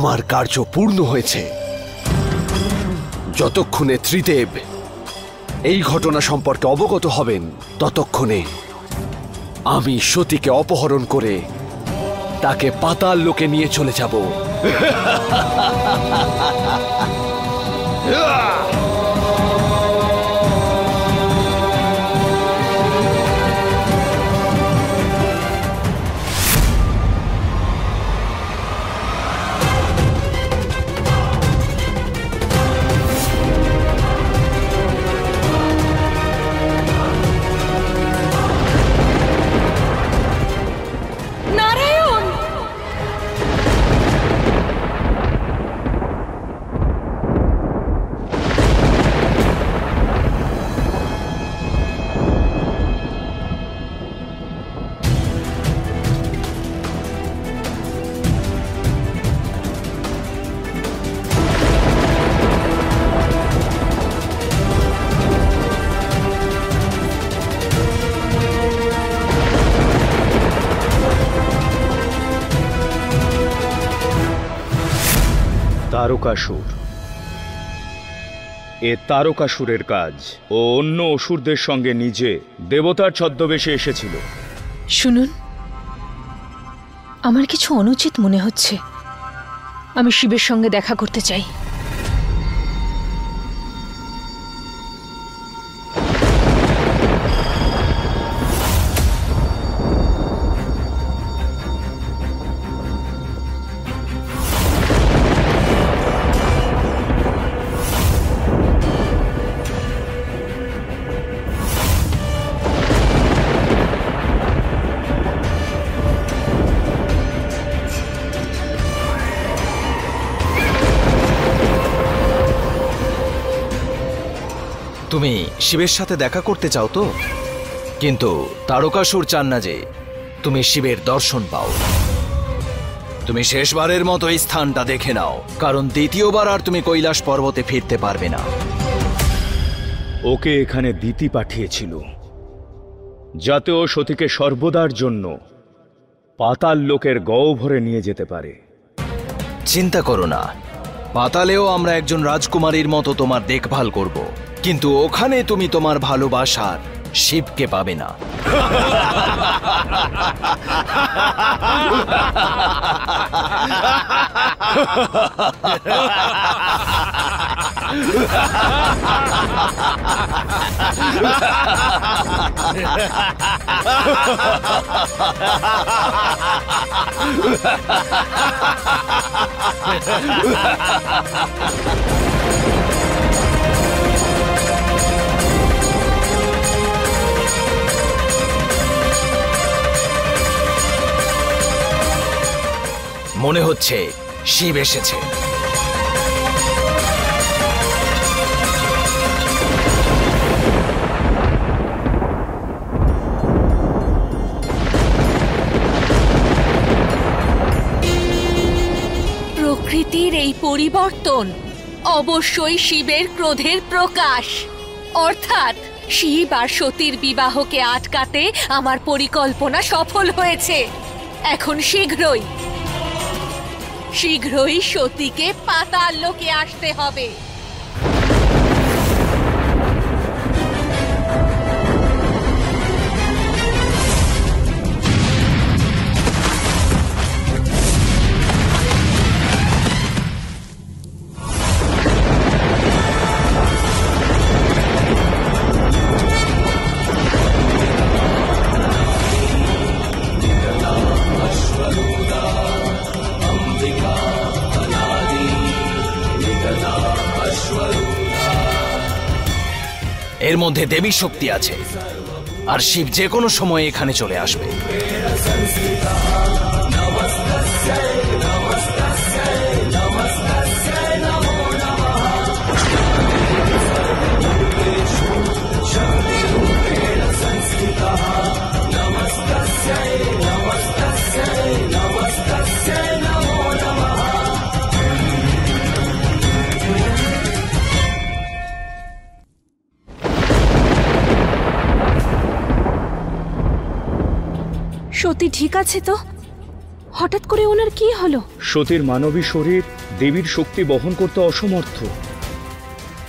আমার কার্য পূর্ণ হয়েছে। যতক্ষণে ত্রিদেব এই ঘটনা সম্পর্কে অবগত হবেন, ততক্ষণে আমি সতীকে অপহরণ করে তাকে পাতাল লোকে নিয়ে চলে যাব। তারকাসুর, এ তারকাসুরের কাজ। ও অন্য অসুরদের সঙ্গে নিজে দেবতার ছদ্মবেশে এসেছিল। শুনুন, আমার কিছু অনুচিত মনে হচ্ছে। আমি শিবের সঙ্গে দেখা করতে চাই। তুমি শিবের সাথে দেখা করতে চাও তো? কিন্তু তারকাসুর চান না যে তুমি শিবের দর্শন পাও। তুমি শেষবারের মতো এই স্থানটা দেখে নাও, কারণ দ্বিতীয়বার আর তুমি কৈলাস পর্বতে ফিরতে পারবে না। ওকে এখানে দিতি পাঠিয়েছিল যাতে ও সতীকে সর্বদার জন্য পাতাল লোকের গহ্বরে নিয়ে যেতে পারে। চিন্তা করো না, পাতালেও আমরা একজন রাজকুমারীর মতো তোমার দেখভাল করব, কিন্তু ওখানে তুমি তোমার ভালোবাসার শিবকে পাবে না। মনে হচ্ছে শিব এসেছে। প্রকৃতির এই পরিবর্তন অবশ্যই শিবের ক্রোধের প্রকাশ। অর্থাৎ শিব আর সতীর বিবাহকে আটকাতে আমার পরিকল্পনা সফল হয়েছে। এখন শীঘ্রই সতীকে পাতাল লোকে আসতে হবে। এর মধ্যে দেবী শক্তি আছে, আর শিব যে কোনো সময় এখানে চলে আসবে। সত্যি ঠিক আছে তো? হঠাৎ করে ওনার কি হলো? সতীর মানবী শরীর দেবীর শক্তি বহন করতে অসমর্থ,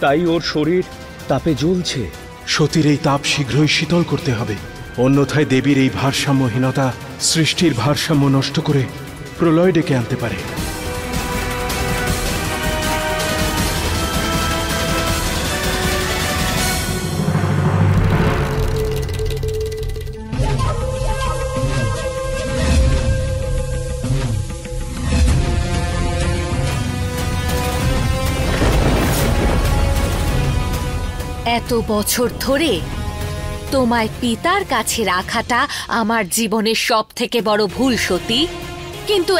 তাই ওর শরীর তাপে জ্বলছে। সতীর এই তাপ শীঘ্রই শীতল করতে হবে, অন্যথায় দেবীর এই ভারসাম্যহীনতা সৃষ্টির ভারসাম্য নষ্ট করে প্রলয় ডেকে আনতে পারে। এত বছর ধরে তোমায় পিতার কাছে রাখাটা আমার জীবনের সব থেকে বড় ভুল সতী। কিন্তু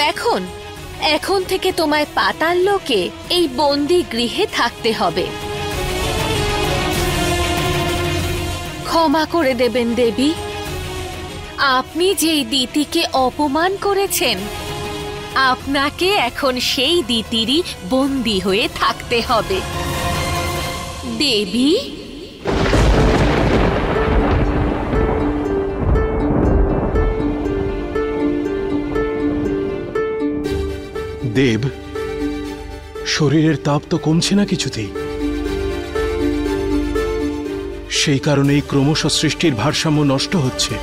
এখন থেকে তোমায় পাতাল লোকে এই বন্দি গৃহে থাকতে হবে। ক্ষমা করে দেবেন দেবী, আপনি যেই দিতিকে অপমান করেছেন, আপনাকে এখন সেই দিতিরই বন্দি হয়ে থাকতে হবে। দেবী, দেব, শরীরের তাপ তো কমছে না কিছুতেই, সেই কারণেই ক্রমশ সৃষ্টির ভারসাম্য নষ্ট হচ্ছে।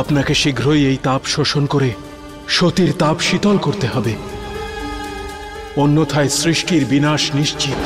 আপনাকে শীঘ্রই এই তাপ শোষণ করে সতীর তাপ শীতল করতে হবে, অন্যথায় সৃষ্টির বিনাশ নিশ্চিত।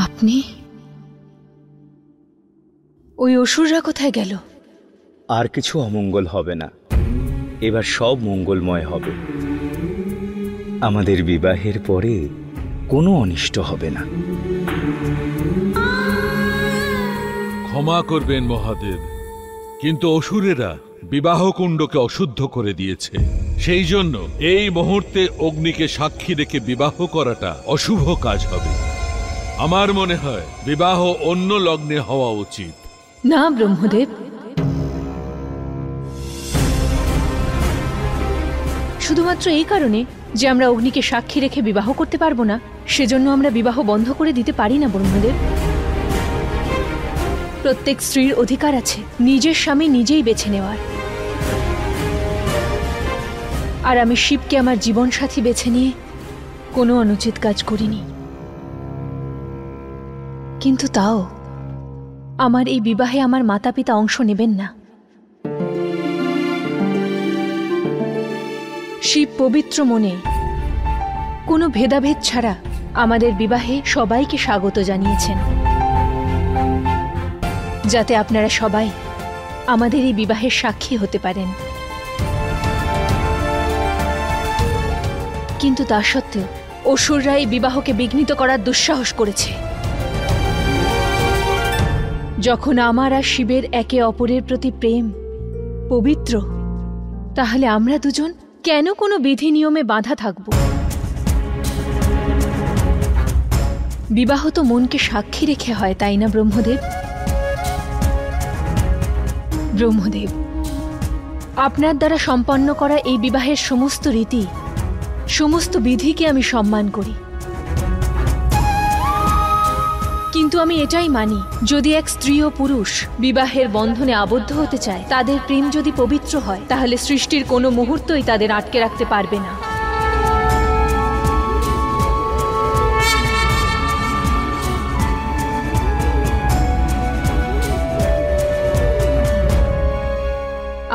আপনি? ওই অসুররা কোথায় গেল? আর কিছু অমঙ্গল হবে না, এবার সব মঙ্গলময় হবে। আমাদের বিবাহের পরে কোনো অনিষ্ট হবে না। ক্ষমা করবেন মহাদেব, কিন্তু অসুরেরা বিবাহ কুণ্ডকে অশুদ্ধ করে দিয়েছে। সেই জন্য এই মুহূর্তে অগ্নিকে সাক্ষী রেখে বিবাহ করাটা অশুভ কাজ হবে। আমার মনে হয় বিবাহ অন্য লগ্নে হওয়া উচিত। না ব্রহ্মদেব, শুধুমাত্র এই কারণে যে আমরা অগ্নিকে সাক্ষী রেখে বিবাহ করতে পারবো না, সেজন্য আমরা বিবাহ বন্ধ করে দিতে পারি না ব্রহ্মদেব। প্রত্যেক স্ত্রীর অধিকার আছে নিজের স্বামী নিজেই বেছে নেওয়ার। আর আমি শিবকে আমার জীবন সাথী বেছে নিয়ে কোনো অনুচিত কাজ করিনি, কিন্তু তাও আমার এই বিবাহে আমার মাতা পিতা অংশ নেবেন না। শিব পবিত্র মনে কোনো ভেদাভেদ ছাড়া আমাদের বিবাহে সবাইকে স্বাগত জানিয়েছেন, যাতে আপনারা সবাই আমাদের এই বিবাহের সাক্ষী হতে পারেন। কিন্তু তা সত্ত্বেও অসুররা এই বিবাহকে বিঘ্নিত করার দুঃসাহস করেছে। যখন আমার আর শিবের একে অপরের প্রতি প্রেম পবিত্র, তাহলে আমরা দুজন কেন কোনো বিধি নিয়মে বাঁধা থাকব? বিবাহ তো মনকে সাক্ষী রেখে হয়, তাই না ব্রহ্মদেব? ব্রহ্মদেব, আপনার দ্বারা সম্পন্ন করা এই বিবাহের সমস্ত রীতি, সমস্ত বিধিকে আমি সম্মান করি, কিন্তু আমি এটাই মানি, যদি এক স্ত্রী ও পুরুষ বিবাহের বন্ধনে আবদ্ধ হতে চায়, তাদের প্রেম যদি পবিত্র হয়, তাহলে সৃষ্টির কোনো মুহূর্তই তাদের আটকে রাখতে পারবে না।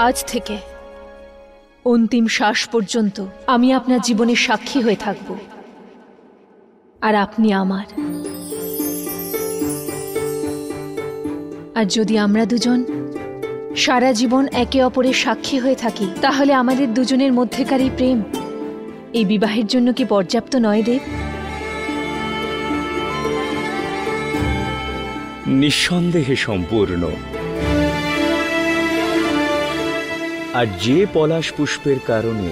আজ থেকে অন্তিম শ্বাস পর্যন্ত আমি আপনার জীবনের সাক্ষী হয়ে থাকব, আর আপনি আমার। আর যদি আমরা দুজন সারা জীবন একে অপরের সাক্ষী হয়ে থাকি, তাহলে আমাদের দুজনের মধ্যেকার এই প্রেম এই বিবাহের জন্য কি পর্যাপ্ত নয় দেব? নিঃসন্দেহে সম্পূর্ণ। আর যে পলাশ পুষ্পের কারণে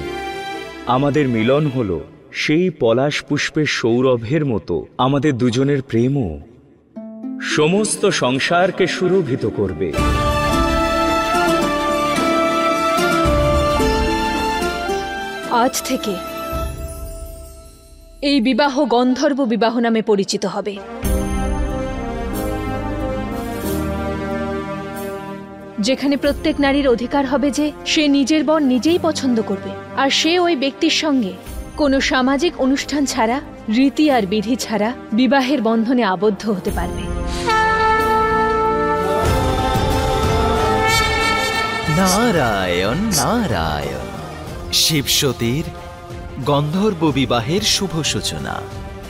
আমাদের মিলন হলো, সেই পলাশ পুষ্পের সৌরভের মতো আমাদের দুজনের প্রেমও সমস্ত সংসারকে সুরভিত করবে। আজ থেকে এই বিবাহ গন্ধর্ব বিবাহ নামে পরিচিত হবে। যেখানে প্রত্যেক নারীর অধিকার হবে যে সে নিজের বর নিজেই পছন্দ করবে, আর সে ওই ব্যক্তির সঙ্গে কোনো সামাজিক অনুষ্ঠান ছাড়া, রীতি আর বিধি ছাড়া বিবাহের বন্ধনে আবদ্ধ হতে পারবে। নারায়ণ নারায়ণ। শিবসতীর গন্ধর্ব বিবাহের শুভ সূচনা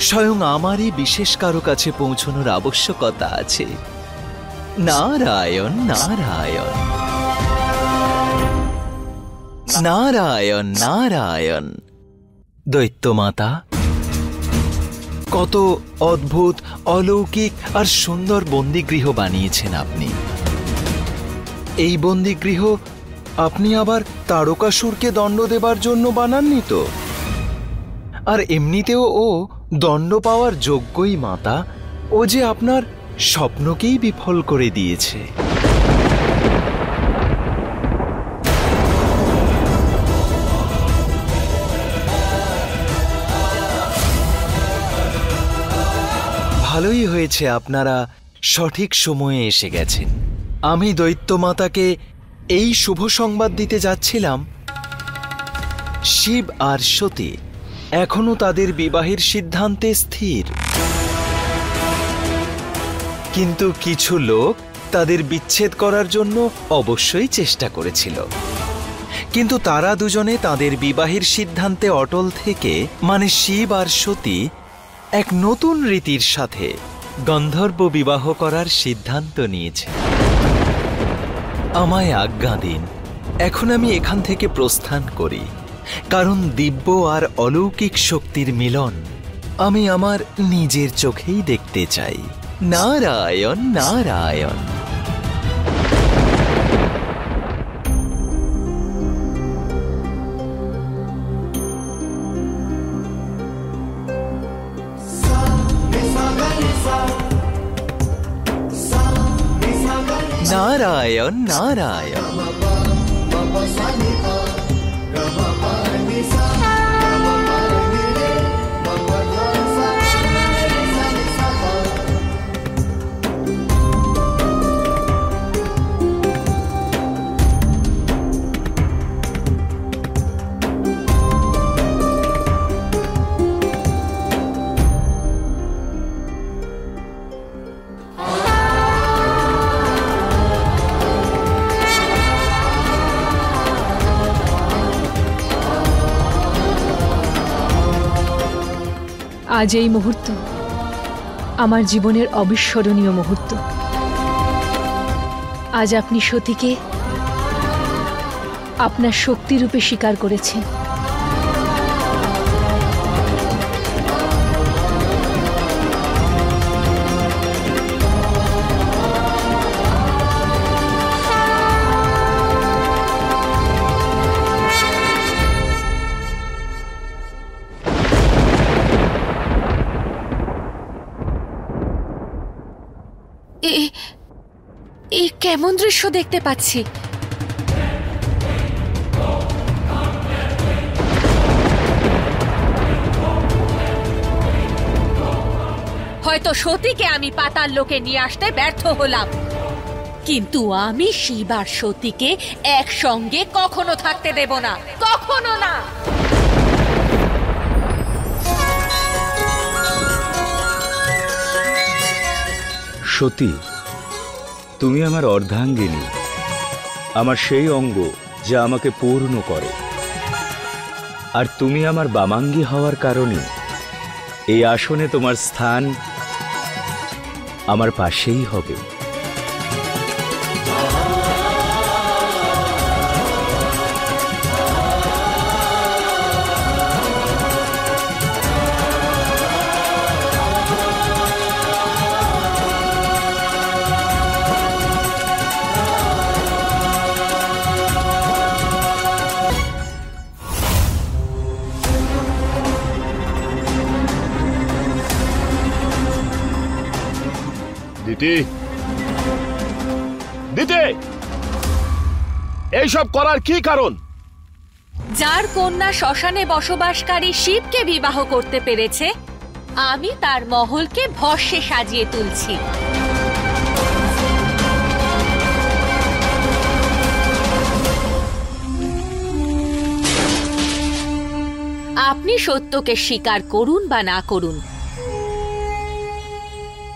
স্বয়ং আমারই বিশেষ কারো কাছে পৌঁছানোর আবশ্যকতা আছে। নারায়ণ নারায়ণ নারায়ণ নারায়ণ। দৈত্যমাতা, কত অদ্ভুত, অলৌকিক আর সুন্দর বন্দিগৃহ বানিয়েছেন আপনি। এই বন্দিগৃহ আপনি আবার তারকাসুরকে দণ্ড দেবার জন্য বানাননি তো? আর এমনিতেও ও দণ্ড পাওয়ার যোগ্যই মাতা। ও যে আপনার স্বপ্নকেই বিফল করে দিয়েছে। ভালোই হয়েছে আপনারা সঠিক সময়ে এসে গেছেন। আমি দৈত্যমাতাকে এই শুভ সংবাদ দিতে যাচ্ছিলাম, শিব আর সতী এখনো তাদের বিবাহের সিদ্ধান্তে স্থির। কিন্তু কিছু লোক তাদের বিচ্ছেদ করার জন্য অবশ্যই চেষ্টা করেছিল, কিন্তু তারা দুজনে তাদের বিবাহের সিদ্ধান্তে অটল থেকে, মানে শিব আর সতী এক নতুন রীতির সাথে গন্ধর্ব বিবাহ করার সিদ্ধান্ত নিয়েছে। আমায় আজ্ঞা দিন, এখন আমি এখান থেকে প্রস্থান করি, কারণ দিব্য আর অলৌকিক শক্তির মিলন আমি আমার নিজের চোখেই দেখতে চাই। নারায়ণ নারায়ণ। নারায়ণ নারায়ণ। আজ এই মুহূর্ত আমার জীবনের অবিস্মরণীয় মুহূর্ত। আজ আপনি সতীকে আপনার শক্তিরূপে স্বীকার করেছেন। কেমন দৃশ্য দেখতে পাচ্ছি! হয়তো সতীকে আমি পাতাল লোকে নিয়ে আসতে ব্যর্থ হলাম, কিন্তু আমি শিব আর সতীকে একসঙ্গে কখনো থাকতে দেব না, কখনো না। সতী, তুমি আমার অর্ধাঙ্গিনী, আমার সেই অঙ্গ যা আমাকে পূর্ণ করে। আর তুমি আমার বামাঙ্গী হওয়ার কারণে এই আসনে তোমার স্থান আমার পাশেই হবে। দিতে দিতে এইসব করার কি কারণ? যার কন্যা শ্মশানে বসবাসকারী শিবকে বিবাহ করতে পেরেছে, আমি তার মহলকে ভস্মে সাজিয়ে তুলছি। আপনি সত্যকে স্বীকার করুন বা না করুন,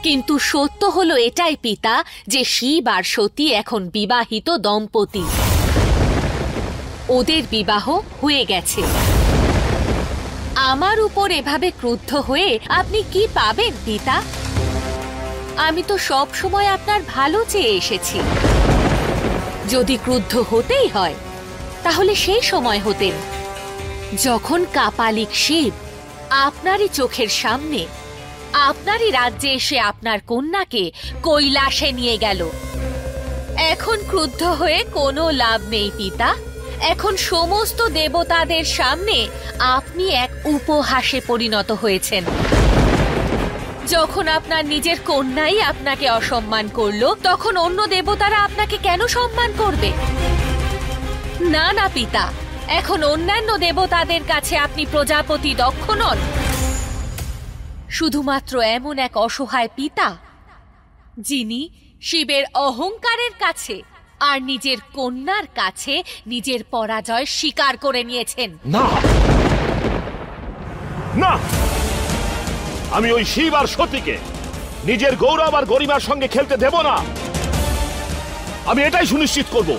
কিন্তু সত্য হলো এটাই পিতা যে শিব আর সতী এখন বিবাহিত দম্পতি। ওদের বিবাহ হয়ে গেছে। আমার উপর এভাবে ক্রুদ্ধ হয়ে আপনি কি পাবেন পিতা? আমি তো সব সময় আপনার ভালো চেয়ে এসেছি। যদি ক্রুদ্ধ হতেই হয় তাহলে সেই সময় হতেন যখন কাপালিক শিব আপনারই চোখের সামনে আপনারই রাজ্যে এসে আপনার কন্যাকে কৈলাসে নিয়ে গেল। এখন ক্রুদ্ধ হয়ে কোনো লাভ নেই পিতা। এখন সমস্ত দেবতাদের সামনে আপনি এক উপহাসে পরিণত হয়েছেন। যখন আপনার নিজের কন্যাই আপনাকে অসম্মান করলো, তখন অন্য দেবতারা আপনাকে কেন সম্মান করবে? না না পিতা, এখন অন্যান্য দেবতাদের কাছে আপনি প্রজাপতি দক্ষ নন, শুধুমাত্র এমন এক অসহায় পিতা যিনি শিবের অহংকারের কাছে আর নিজের কন্যার কাছে নিজের পরাজয় স্বীকার করে নিয়েছেন। না না, আমি ওই শিব আর সতীকে নিজের গৌরব আর গরিমার সঙ্গে খেলতে দেব না। আমি এটাই সুনিশ্চিত করব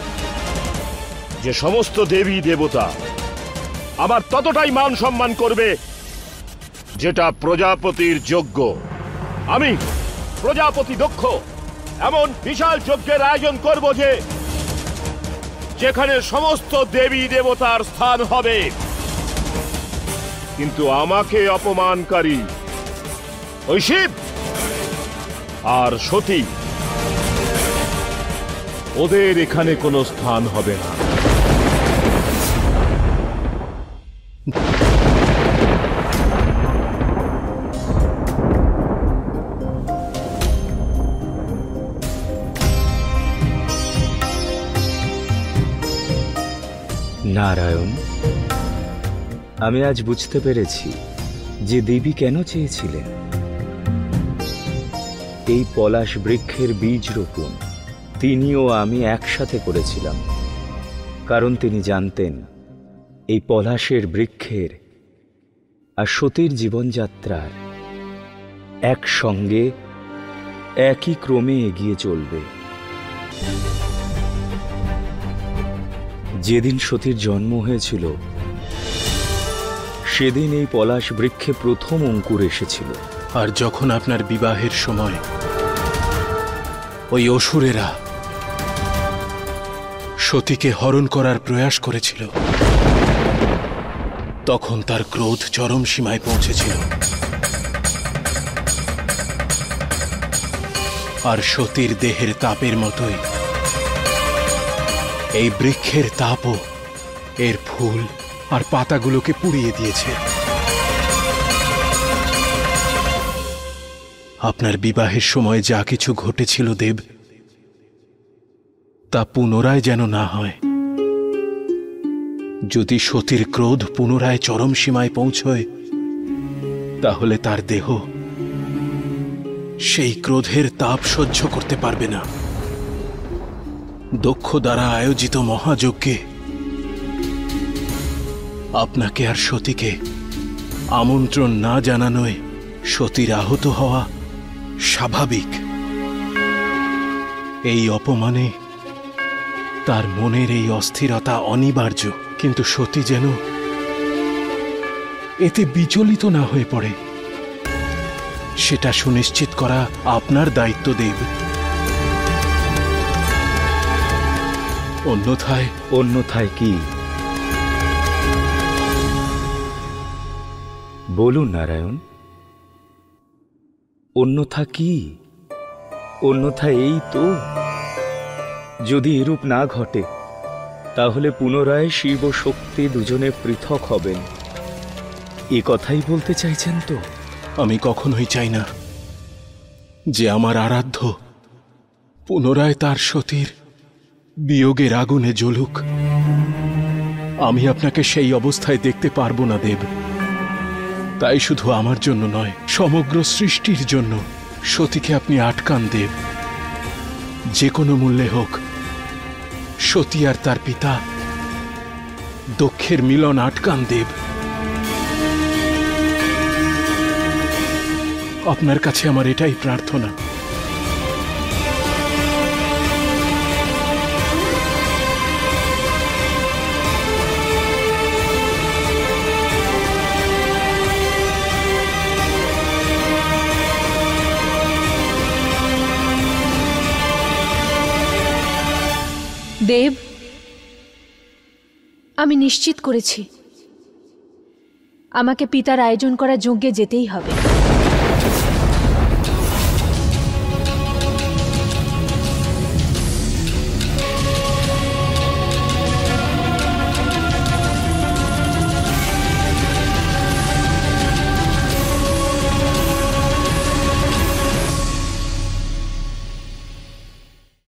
যে সমস্ত দেবী দেবতা আমার ততটাই মান সম্মান করবে যেটা প্রজাপতির যোগ্য। আমি প্রজাপতি দক্ষ এমন বিশাল যজ্ঞের আয়োজন করব যেখানে সমস্ত দেবী দেবতার স্থান হবে। কিন্তু আমাকে অপমানকারী ওই শিব আর সতী, ওদের এখানে কোনো স্থান হবে না। নারায়ণ, আমি আজ বুঝতে পেরেছি যে দেবী কেন চেয়েছিলেন এই পলাশ বৃক্ষের বীজ রোপণ তিনি ও আমি একসাথে করেছিলাম। কারণ তিনি জানতেন এই পলাশের বৃক্ষের আর সতীর জীবনযাত্রার একসঙ্গে একই ক্রমে এগিয়ে চলবে। যেদিন সতীর জন্ম হয়েছিল সেদিন এই পলাশ বৃক্ষে প্রথম অঙ্কুর এসেছিল। আর যখন আপনার বিবাহের সময় ওই অসুরেরা সতীকে হরণ করার প্রয়াস করেছিল, তখন তার ক্রোধ চরম সীমায় পৌঁছেছিল। আর সতীর দেহের তাপের মতোই এই বৃক্ষের তাপও এর ফুল আর পাতাগুলোকে পুড়িয়ে দিয়েছে। আপনার বিবাহের সময় যা কিছু ঘটেছিল দেব, তা পুনরায় যেন না হয়। যদি সতীর ক্রোধ পুনরায় চরম সীমায় পৌঁছয়, তাহলে তার দেহ সেই ক্রোধের তাপ সহ্য করতে পারবে না। দক্ষ দ্বারা আয়োজিত মহাযজ্ঞে আপনাকে আর সতীকে আমন্ত্রণ না জানানোয় সতীর আহত হওয়া স্বাভাবিক। এই অপমানে তার মনের এই অস্থিরতা অনিবার্য, কিন্তু সতী যেন এতে বিচলিত না হয়ে পড়ে, সেটা সুনিশ্চিত করা আপনার দায়িত্ব দেব। অন্যথায় কি? বলুন নারায়ণ, অন্যথা কি? অন্যথা এই তো, যদি এরূপ না ঘটে তাহলে পুনরায় শিব ও শক্তি দুজনে পৃথক হবেন। এ কথাই বলতে চাইছেন তো? আমি কখনোই চাই না যে আমার আরাধ্য পুনরায় তার সতীর বিয়োগের আগুনে জ্বলুক। আমি আপনাকে সেই অবস্থায় দেখতে পারবো না দেব। তাই শুধু আমার জন্য নয়, সমগ্র সৃষ্টির জন্য সতীকে আপনি আটকান দেব। যে কোনো মূল্যে হোক সতী আর তার পিতা দক্ষের মিলন আটকান দেব। আপনার কাছে আমার এটাই প্রার্থনা। দেব, আমি নিশ্চিত করেছি আমাকে পিতার আয়োজন করা যজ্ঞে যেতেই হবে।